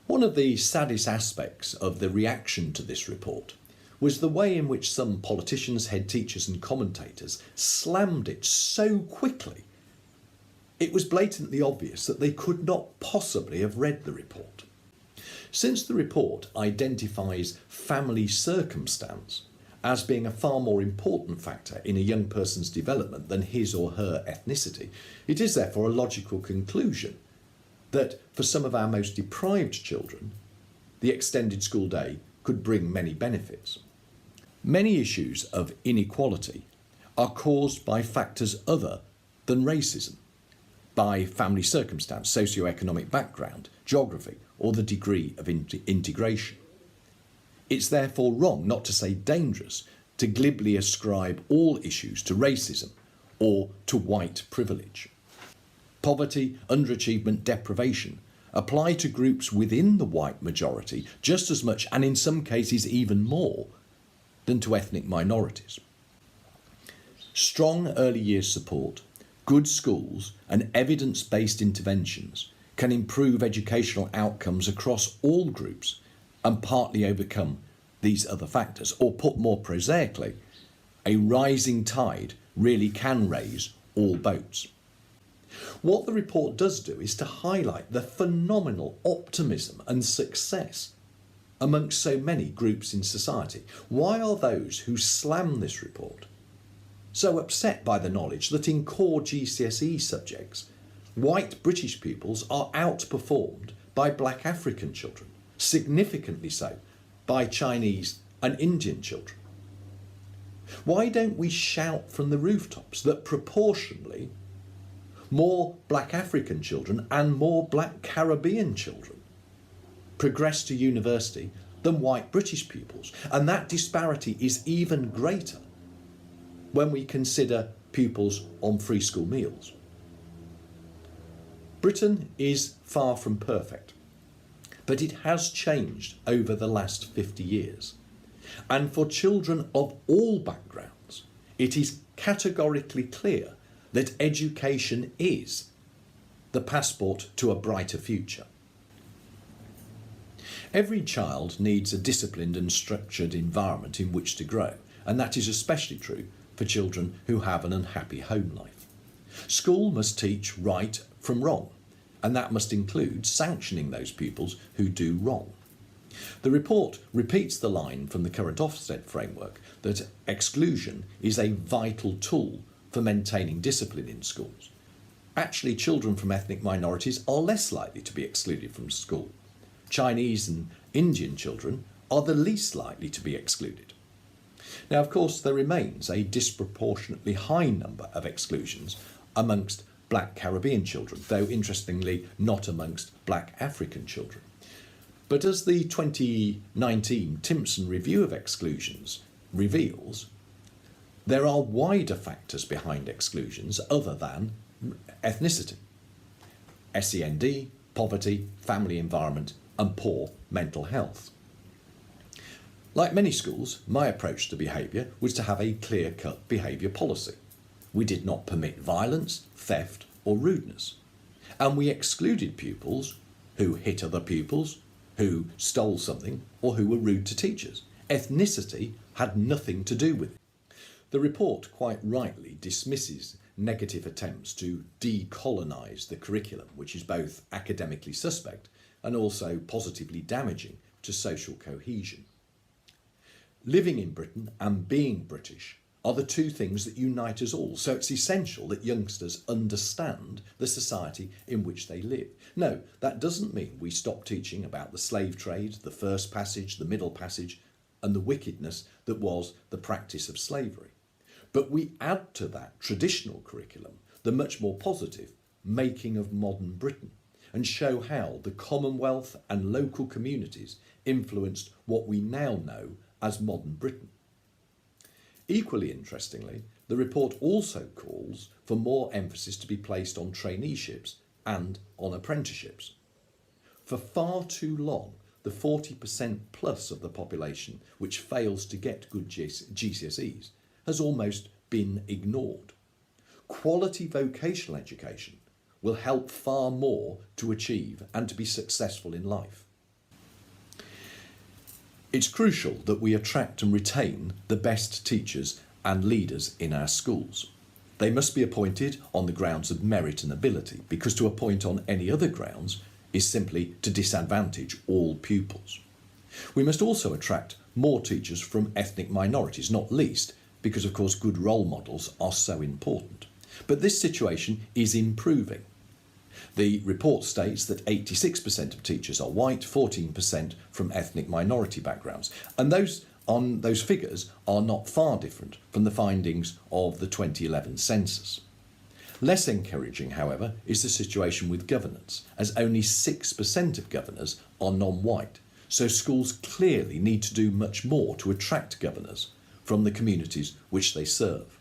One of the saddest aspects of the reaction to this report was the way in which some politicians, head teachers and commentators slammed it so quickly. It was blatantly obvious that they could not possibly have read the report. Since the report identifies family circumstance as being a far more important factor in a young person's development than his or her ethnicity, it is therefore a logical conclusion that for some of our most deprived children, the extended school day could bring many benefits. Many issues of inequality are caused by factors other than racism, by family circumstance, socioeconomic background, geography, or the degree of integration. It's therefore wrong, not to say dangerous, to glibly ascribe all issues to racism or to white privilege. Poverty, underachievement, deprivation apply to groups within the white majority just as much, and in some cases even more, than to ethnic minorities. Strong early years support, good schools and evidence-based interventions can improve educational outcomes across all groups and partly overcome these other factors. Or put more prosaically, a rising tide really can raise all boats. What the report does do is to highlight the phenomenal optimism and success amongst so many groups in society. Why are those who slam this report so upset by the knowledge that in core GCSE subjects, white British pupils are outperformed by black African children, significantly so by Chinese and Indian children? Why don't we shout from the rooftops that proportionally more black African children and more black Caribbean children progress to university than white British pupils? And that disparity is even greater when we consider pupils on free school meals. Britain is far from perfect, but it has changed over the last 50 years. And for children of all backgrounds, it is categorically clear that education is the passport to a brighter future. Every child needs a disciplined and structured environment in which to grow, and that is especially true for children who have an unhappy home life. School must teach right from wrong, and that must include sanctioning those pupils who do wrong. The report repeats the line from the current Ofsted framework that exclusion is a vital tool for maintaining discipline in schools. Actually, children from ethnic minorities are less likely to be excluded from school. Chinese and Indian children are the least likely to be excluded. Now, of course, there remains a disproportionately high number of exclusions amongst black Caribbean children, though interestingly not amongst black African children. But as the 2019 Timpson Review of Exclusions reveals, there are wider factors behind exclusions other than ethnicity: SEND, poverty, family environment, and poor mental health. Like many schools, my approach to behaviour was to have a clear-cut behaviour policy. We did not permit violence, theft, or rudeness. And we excluded pupils who hit other pupils, who stole something, or who were rude to teachers. Ethnicity had nothing to do with it. The report quite rightly dismisses negative attempts to decolonise the curriculum, which is both academically suspect and also positively damaging to social cohesion. Living in Britain and being British are the two things that unite us all, so it's essential that youngsters understand the society in which they live. No, that doesn't mean we stop teaching about the slave trade, the first passage, the middle passage, and the wickedness that was the practice of slavery. But we add to that traditional curriculum the much more positive making of modern Britain, and show how the Commonwealth and local communities influenced what we now know as modern Britain. Equally interestingly, the report also calls for more emphasis to be placed on traineeships and on apprenticeships. For far too long, the 40% plus of the population which fails to get good GCSEs has almost been ignored. Quality vocational education will help far more to achieve and to be successful in life. It's crucial that we attract and retain the best teachers and leaders in our schools. They must be appointed on the grounds of merit and ability, because to appoint on any other grounds is simply to disadvantage all pupils. We must also attract more teachers from ethnic minorities, not least because, of course, good role models are so important. But this situation is improving. The report states that 86% of teachers are white, 14% from ethnic minority backgrounds, and those figures are not far different from the findings of the 2011 census. Less encouraging, however, is the situation with governance, as only 6% of governors are non-white, so schools clearly need to do much more to attract governors from the communities which they serve.